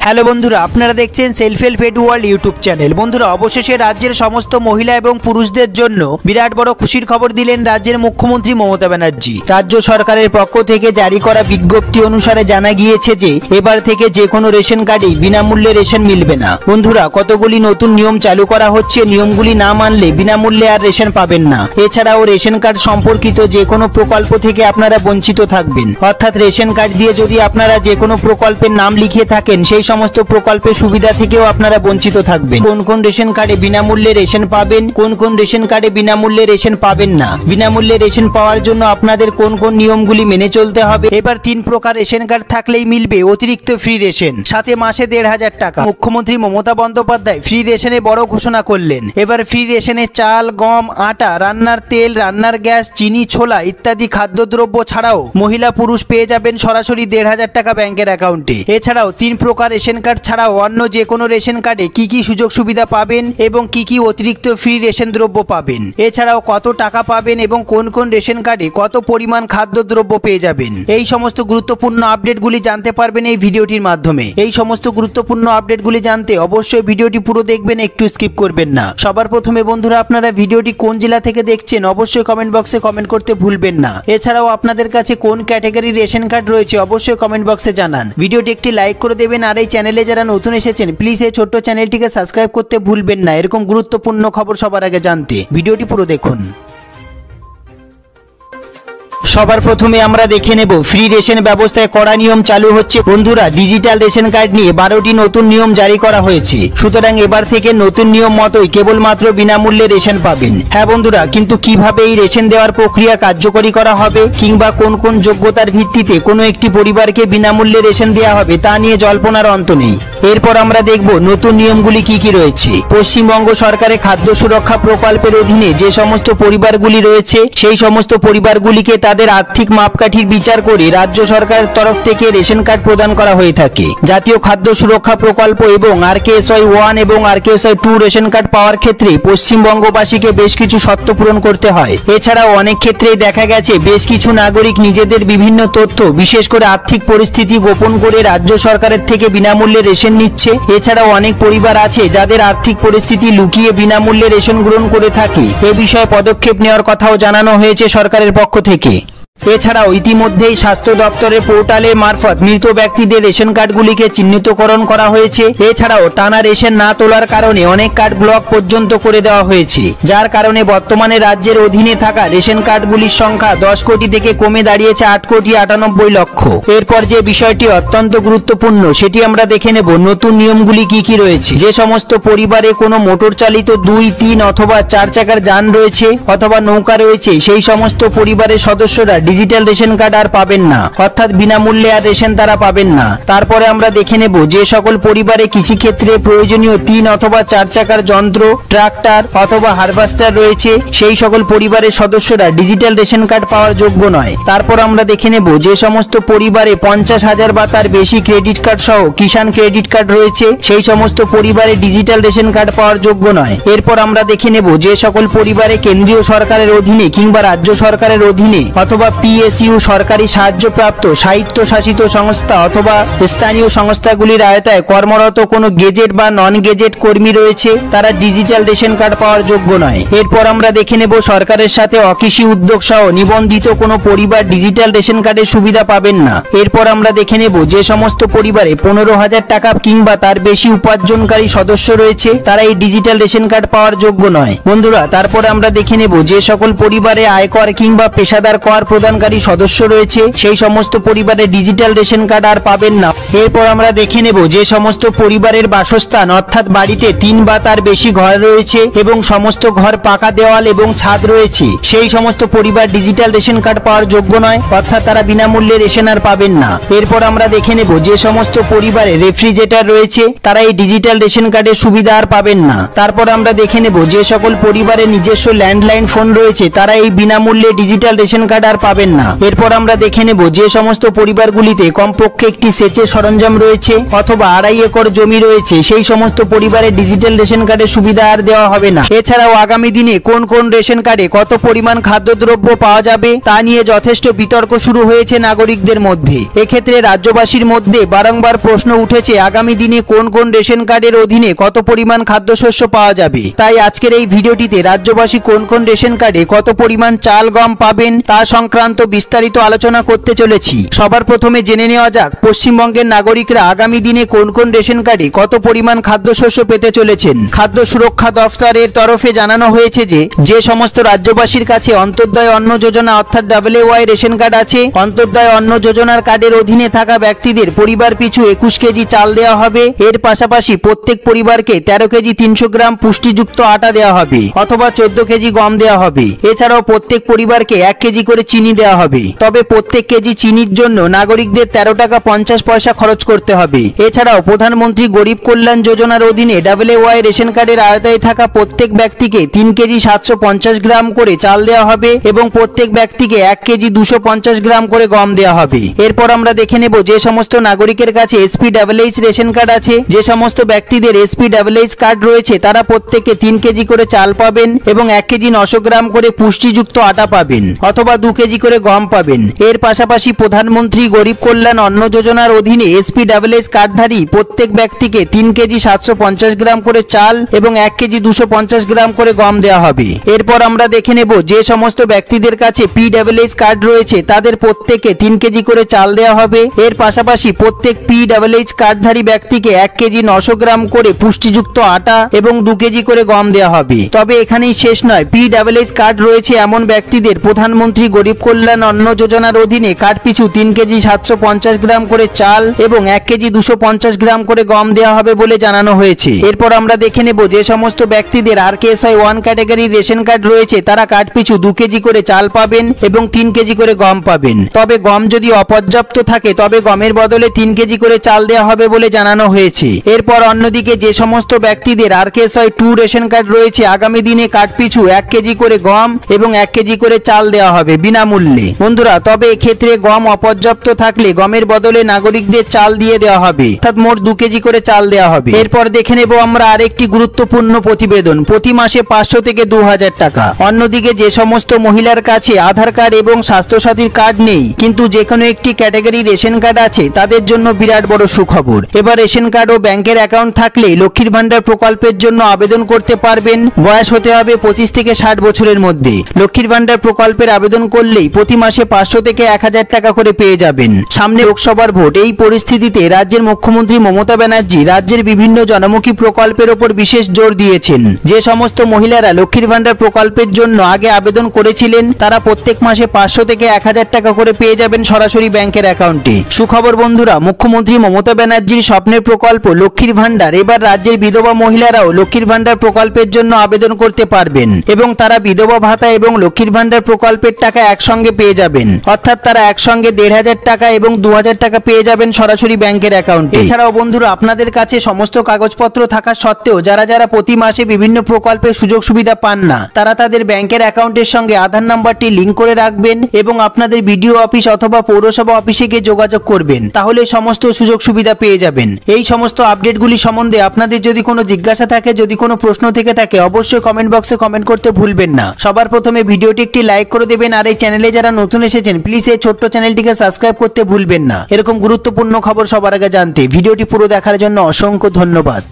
Hello বন্ধুরা, আপনারা দেখছেন self help aid world YouTube channel. বন্ধুরা, অবশেষে রাজ্যের সমস্ত মহিলা এবং পুরুষদের জন্য বিরাট বড় খুশির খবর দিলেন রাজ্যের মুখ্যমন্ত্রী মমতা ব্যানার্জি। রাজ্য সরকারের পক্ষ থেকে জারি করা বিজ্ঞপ্তি অনুসারে জানা গিয়েছে যে এবার থেকে যে কোনো রেশন কার্ডেই বিনামূল্যে রেশন মিলবে না। বন্ধুরা, কতগুলি নতুন নিয়ম চালু করা হচ্ছে। নিয়মগুলি না মানলে বিনামূল্যে আর রেশন পাবেন না। এছাড়াও রেশন কার্ড সম্পর্কিত যে কোনো প্রকল্প থেকে আপনারা বঞ্চিত থাকবেন। অর্থাৎ রেশন কার্ড দিয়ে যদি আপনারা যে কোনো প্রকল্পের নাম লিখিয়ে থাকেন, সেই সমস্ত প্রকল্পের সুবিধা থেকেও আপনারা বঞ্চিত থাকবেন। কোন কোন রেশন কার্ডে বিনামূল্যে রেশন পাবেন, কোন কোন রেশন কার্ডে বিনামূল্যে রেশন পাবেন না, বিনামূল্যে রেশন পাওয়ার জন্য আপনাদের কোন কোন নিয়মগুলি মেনে চলতে হবে। এবার 3 প্রকার রেশন কার্ড থাকলেই মিলবে অতিরিক্ত ফ্রি রেশন, সাথে মাসে ১৫০০ টাকা। মুখ্যমন্ত্রী মমতা বন্দ্যোপাধ্যায় ফ্রি রেশনে বড় ঘোষণা করলেন। এবার ফ্রি রেশনে চাল, গম, আটা, রান্নার তেল, রান্নার গ্যাস, চিনি, ছোলা ইত্যাদি খাদ্যদ্রব্য ছাড়াও মহিলা পুরুষ পেয়ে যাবেন সরাসরি ১৫০০ টাকা ব্যাংকের অ্যাকাউন্টে। এছাড়াও 3 প্রকার রেশন কার্ড ছাড়াও অন্য যে কোনো রেশন কার্ডে কি কি সুযোগ সুবিধা পাবেন এবং কি কি অতিরিক্ত ফ্রি রেশন দ্রব্য পাবেন, এছাড়াও কত টাকা পাবেন এবং কোন কোন রেশন কার্ডে কত পরিমাণ খাদ্যদ্রব্য পেয়ে যাবেন, এই সমস্ত গুরুত্বপূর্ণ আপডেটগুলি জানতে পারবেন এই ভিডিওটির মাধ্যমে। এই সমস্ত গুরুত্বপূর্ণ আপডেটগুলি জানতে অবশ্যই ভিডিওটি পুরো দেখবেন, একটু স্কিপ করবেন না। সবার প্রথমে বন্ধুরা, আপনারা ভিডিওটি কোন জেলা থেকে দেখছেন অবশ্যই কমেন্ট বক্সে কমেন্ট করতে ভুলবেন না। এছাড়াও আপনাদের কাছে কোন ক্যাটাগরির রেশন কার্ড রয়েছে অবশ্যই কমেন্ট বক্সে জানান। ভিডিওটি একটি লাইক করে দেবেন। আর এই চ্যানেলে যারা নতুন এসেছেন প্লিজ এই ছোট্ট চ্যানেলটিকে সাবস্ক্রাইব করতে ভুলবেন না এরকম গুরুত্বপূর্ণ খবর সবার আগে জানতে। ভিডিওটি পুরো দেখুন। সবার প্রথমে আমরা দেখে নেব ফ্রি রেশন ব্যবস্থায় কড়া নিয়ম চালু হচ্ছে। বন্ধুরা, ডিজিটাল রেশন কার্ড নিয়ে 12টি নতুন নিয়ম জারি করা হয়েছে। সুতরাং এবার থেকে নতুন নিয়ম মতোই কেবলমাত্র বিনামূল্যে রেশন পাবেন। হ্যাঁ বন্ধুরা, কিন্তু কিভাবে এই রেশন দেওয়ার প্রক্রিয়া কার্যকরী করা হবে কিংবা কোন কোন যোগ্যতার ভিত্তিতে কোনো একটি পরিবারকে বিনামূল্যে রেশন দেওয়া হবে তা নিয়ে জল্পনার অন্ত নেই। এরপর আমরা দেখব নতুন নিয়মগুলি কি কি রয়েছে। পশ্চিমবঙ্গ সরকারের খাদ্য সুরক্ষা প্রকল্পের অধীনে যে সমস্ত পরিবারগুলি রয়েছে সেই সমস্ত পরিবারগুলিকে তাদের আর্থিক মাপকাঠির বিচার করে রাজ্য সরকারের তরফ থেকে রেশন কার্ড প্রদান করা হয়ে থাকে। জাতীয় খাদ্য সুরক্ষা প্রকল্প এবং RKSY 1 এবং RKSY 2 রেশন কার্ড পাওয়ার ক্ষেত্রে পশ্চিমবঙ্গবাসীকে বেশ কিছু শর্ত পূরণ করতে হয়। এছাড়াও অনেক ক্ষেত্রেই দেখা গেছে বেশ কিছু নাগরিক নিজেদের বিভিন্ন তথ্য, বিশেষ করে আর্থিক পরিস্থিতি গোপন করে রাজ্য সরকারের থেকে বিনামূল্যে রেশন নিচ্ছে। এছাড়াও অনেক পরিবার আছে যাদের আর্থিক পরিস্থিতি লুকিয়ে বিনামূল্যে রেশন গ্রহণ করে থাকে। এ বিষয়ে পদক্ষেপ নেওয়ার কথাও জানানো হয়েছে সরকারের পক্ষ থেকে। এছাড়াও ইতিমধ্যেই স্বাস্থ্য দপ্তরের পোর্টালের মারফত মৃত ব্যক্তিদের রেশন কার্ডগুলিকে চিহ্নিতকরণ করা হয়েছে। এছাড়াও টানা রেশন না তোলার কারণে অনেক কার্ড ব্লক পর্যন্ত করে দেওয়া হয়েছে, যার কারণে বর্তমানে রাজ্যের অধীনে থাকা রেশন কার্ডগুলির সংখ্যা 10 কোটি থেকে কমে দাঁড়িয়েছে 8,98,00,000। এরপর যে বিষয়টি অত্যন্ত গুরুত্বপূর্ণ সেটি আমরা দেখে নেব নতুন নিয়মগুলি কি কি রয়েছে। যে সমস্ত পরিবারে কোনো মোটর চালিত 2, 3 অথবা 4 চাকার যান রয়েছে অথবা নৌকা রয়েছে সেই সমস্ত পরিবারের সদস্যরা ডিজিটাল রেশন কার্ড আর পাবেন না, অর্থাৎ বিনামূল্যে আর রেশন তারা পাবেন না। তারপরে আমরা দেখে নেব যে সকল পরিবারে কৃষিক্ষেত্রে প্রয়োজনীয় 3 অথবা 4 চাকার যন্ত্র, ট্রাক্টর অথবা হারভেস্টার রয়েছে সেই সকল পরিবারের সদস্যরা ডিজিটাল রেশন কার্ড পাওয়ার যোগ্য নয়। তারপর আমরা দেখে নেব যে সমস্ত পরিবারে 50,000 বা তার বেশি ক্রেডিট কার্ড সহ কিষাণ ক্রেডিট কার্ড রয়েছে সেই সমস্ত পরিবারে ডিজিটাল রেশন কার্ড পাওয়ার যোগ্য নয়। এরপর আমরা দেখে নেব যে সকল পরিবারে কেন্দ্রীয় সরকারের অধীনে কিংবা রাজ্য সরকারের অধীনে অথবা PSU সরকারি সাহায্যপ্রাপ্ত স্বায়ত্তশাসিত সংস্থা অথবা স্থানীয় সংস্থাগুলির আওতায় কর্মরত কোনো গেজেট বা নন গেজেট কর্মী রয়েছে তারা ডিজিটাল রেশন কার্ড পাওয়ার যোগ্য নয়। এরপর আমরা দেখে নেব সরকারের সাথে অকৃষি উদ্যোগ সহ নিবন্ধিত কোনো পরিবার ডিজিটাল রেশন কার্ডের সুবিধা পাবেন না। এরপর আমরা দেখে নেব যে সমস্ত পরিবারে 15,000 টাকা কিংবা তার বেশি উপার্জনকারী সদস্য রয়েছে তারা এই ডিজিটাল রেশন কার্ড পাওয়ার যোগ্য নয়। বন্ধুরা, তারপরে আমরা দেখে নেব যে সকল পরিবারে আয়কর কিংবা পেশাদার কর প্রদানকারী সদস্য রয়েছে সেই সমস্ত পরিবারে ডিজিটাল রেশন কার্ড আর পাবেন না। এরপর আমরা দেখে নেব যে সমস্ত পরিবারের বাসস্থান অর্থাৎ বাড়িতে 3 বা তার বেশি ঘর রয়েছে এবং সমস্ত ঘর পাকা দেওয়াল এবং ছাদ রয়েছে সেই সমস্ত পরিবার ডিজিটাল রেশন কার্ড পাওয়ার যোগ্য নয়, অর্থাৎ তারা বিনামূল্যে রেশন আর পাবেন না। এরপর আমরা দেখে নেব যে সমস্ত পরিবারে রেফ্রিজারেটর রয়েছে তারা এই ডিজিটাল রেশন কার্ডের সুবিধা আর পাবেন না। তারপর আমরা দেখে নেব যে সকল পরিবারে নিজস্ব ল্যান্ডলাইন ফোন রয়েছে তারা এই বিনামূল্যে ডিজিটাল রেশন কার্ড আর পাবেন পাবেন না। এরপর আমরা দেখে নেব যে সমস্ত পরিবারগুলিতে কমপক্ষে একটি সেচের সরঞ্জাম রয়েছে অথবা 2.5 একর জমি রয়েছে সেই সমস্ত পরিবারের ডিজিটাল রেশন কার্ডের সুবিধা আর দেওয়া হবে না। এছাড়াও আগামী দিনে কোন কোন রেশন কার্ডে কত পরিমাণ খাদ্যদ্রব্য পাওয়া যাবে তা নিয়ে যথেষ্ট বিতর্ক শুরু হয়েছে নাগরিকদের মধ্যে। এক্ষেত্রে রাজ্যবাসীর মধ্যে বারংবার প্রশ্ন উঠেছে আগামী দিনে কোন কোন রেশন কার্ডের অধীনে কত পরিমাণ খাদ্যশস্য পাওয়া যাবে। তাই আজকের এই ভিডিওটিতে রাজ্যবাসী কোন কোন রেশন কার্ডে কত পরিমাণ চাল গম পাবেন তা সংক্রান্ত বিস্তারিত আলোচনা করতে চলেছি। সবার প্রথমে জেনে নেওয়া যাক পশ্চিমবঙ্গের নাগরিকরা আগামী দিনে কোন কোন রেশন কার্ডে কত পরিমাণ খাদ্যশস্য পেতে চলেছেন। খাদ্য সুরক্ষা দফতরের তরফে জানানো হয়েছে যে সমস্ত রাজ্যবাসীর কাছে অন্তর্দয় অন্ন যোজনা অর্থাৎ WY রেশন কার্ড আছে, অন্তর্দয় অন্ন যোজনার কার্ডের অধীনে থাকা ব্যক্তিদের পরিবার পিছু 21 কেজি চাল দেওয়া হবে। এর পাশাপাশি প্রত্যেক পরিবারকে 13 কেজি 300 গ্রাম পুষ্টিযুক্ত আটা দেওয়া হবে অথবা 14 কেজি গম দেওয়া হবে। এছাড়াও প্রত্যেক পরিবারকে 1 কেজি করে চিনি দেওয়া হবে। তবে প্রত্যেক কেজি চিনির জন্য নাগরিকদের 13 টাকা 50 পয়সা খরচ করতে হবে। এছাড়াও প্রধানমন্ত্রী গরিব কল্যাণ যোজনার অধীনে WY রেশন কার্ডের আওতায় থাকা প্রত্যেক ব্যক্তিকে 3 কেজি 750 গ্রাম করে চাল দেওয়া হবে এবং প্রত্যেক ব্যক্তিকে 1 কেজি 250 গ্রাম করে গম দেওয়া হবে। এরপর আমরা দেখে নেব যে সমস্ত নাগরিকের কাছে SPWH রেশন কার্ড আছে, যে সমস্ত ব্যক্তিদের SPWH কার্ড রয়েছে তারা প্রত্যেকে 3 কেজি করে চাল পাবেন এবং 1 কেজি 900 গ্রাম করে পুষ্টিযুক্ত আটা পাবেন অথবা 2 কেজি করে গম পাবেন। এর পাশাপাশি প্রধানমন্ত্রী গরিব কল্যাণ অন্ন যোজনার অধীনে SPWH কার্ডধারী প্রত্যেক ব্যক্তিকে 3 কেজি 750 গ্রাম করে চাল এবং 1 কেজি 250 গ্রাম করে গম দেওয়া হবে। এরপর আমরা দেখে নেব যে সমস্ত ব্যক্তিদের কাছে PWH কার্ড রয়েছে তাদের প্রত্যেকে 3 কেজি করে চাল দেওয়া হবে। এর পাশাপাশি প্রত্যেক PWH কার্ডধারী ব্যক্তিকে 1 কেজি 900 গ্রাম করে পুষ্টিযুক্ত আটা এবং 2 কেজি করে গম দেওয়া হবে। তবে এখানেই শেষ নয়, PWH কার্ড রয়েছে এমন ব্যক্তিদের প্রধানমন্ত্রী গরিব কল্যাণ অন্ন যোজনার অধীনে কার্ড পিছু 3 কেজি 750 গ্রাম করে চাল এবং 1 কেজি 250 গ্রাম করে গম দেওয়া হবে বলে জানানো হয়েছে। এরপর আমরা দেখে নেব যে সমস্ত ব্যক্তিদের RKSY 1 ক্যাটাগরির রেশন কার্ড রয়েছে তারা কার্ড পিছু 2 কেজি করে চাল পাবেন এবং 3 কেজি করে গম পাবেন। তবে গম যদি অপর্যাপ্ত থাকে তবে গমের বদলে 3 কেজি করে চাল দেওয়া হবে বলে জানানো হয়েছে। এরপর অন্যদিকে যে সমস্ত ব্যক্তিদের RKSY 2 রেশন কার্ড রয়েছে আগামী দিনে কার্ড পিছু 1 কেজি করে গম এবং 1 কেজি করে চাল দেওয়া হবে বিনামূল্যে। বন্ধুরা, তবে এক্ষেত্রে গম অপর্যাপ্ত থাকলে গমের বদলে নাগরিকদের চাল দিয়ে দেওয়া হবে, অর্থাৎ মোট 2 কেজি করে চাল দেওয়া হবে। এরপর দেখে নেব আমরা আরেকটি গুরুত্বপূর্ণ প্রতিবেদন, প্রতি মাসে 500 থেকে 2000 টাকা। অন্যদিকে যে সমস্ত মহিলার কাছে আধার কার্ড এবং স্বাস্থ্যসাথীর কার্ড নেই কিন্তু যে কোনো একটি ক্যাটাগরি রেশন কার্ড আছে তাদের জন্য বিরাট বড় সুখবর। এবার রেশন কার্ড ও ব্যাংকের অ্যাকাউন্ট থাকলে লক্ষ্মীর ভান্ডার প্রকল্পের জন্য আবেদন করতে পারবেন। বয়স হতে হবে 25 থেকে 60 বছরের মধ্যে। লক্ষ্মীর ভান্ডার প্রকল্পের আবেদন করলেই প্রতি মাসে 500 থেকে 1000 টাকা করে পেয়ে যাবেন। সামনে লোকসভার ভোট, এই পরিস্থিতিতে রাজ্যের মুখ্যমন্ত্রী মমতা ব্যানার্জি রাজ্যের বিভিন্ন জনমুখী প্রকল্পের ওপর বিশেষ জোর দিয়েছেন। যে সমস্ত মহিলারা লক্ষ্মীর ভান্ডার প্রকল্পের জন্য আগে আবেদন করেছিলেন তারা প্রত্যেক মাসে 500 থেকে 1000 টাকা করে পেয়ে যাবেন সরাসরি ব্যাংকের অ্যাকাউন্টে। সুখবর বন্ধুরা, মুখ্যমন্ত্রী মমতা ব্যানার্জির স্বপ্নের প্রকল্প লক্ষ্মীর ভান্ডার এবার রাজ্যের বিধবা মহিলারাও লক্ষ্মীর ভান্ডার প্রকল্পের জন্য আবেদন করতে পারবেন এবং তারা বিধবা ভাতা এবং লক্ষ্মীর ভান্ডার প্রকল্পের টাকা একসঙ্গে পেয়ে যাবেন, অর্থাৎ তারা একসঙ্গে 1500 টাকা এবং 2000 টাকা পেয়ে যাবেন সরাসরি ব্যাংকের অ্যাকাউন্টে। এছাড়াও বন্ধুরা, আপনাদের কাছে সমস্ত কাগজপত্র থাকা সত্ত্বেও যারা প্রতি মাসে বিভিন্ন প্রকল্পের সুযোগ সুবিধা পান না তারা তাদের ব্যাংকের অ্যাকাউন্টের সঙ্গে আধার নাম্বারটি লিংক করে রাখবেন এবং আপনাদের বিডিও অফিস অথবা পৌরসভা অফিসে গিয়ে যোগাযোগ করবেন, তাহলে সমস্ত সুযোগ সুবিধা পেয়ে যাবেন। এই সমস্ত আপডেটগুলি সম্বন্ধে আপনাদের যদি কোনো জিজ্ঞাসা থাকে, যদি কোনো প্রশ্ন থেকে থাকে অবশ্যই কমেন্ট বক্সে কমেন্ট করতে ভুলবেন না। সবার প্রথমে ভিডিওটি একটি লাইক করে দেবেন আর এই চ্যানেলে যারা নতুন এসেছেন প্লিজ এই ছোট্ট চ্যানেলটিকে সাবস্ক্রাইব করতে ভুলবেন না। এরকম গুরুত্বপূর্ণ খবর সবার আগে জানতে ভিডিওটি পুরো দেখার জন্য অসংখ্য ধন্যবাদ।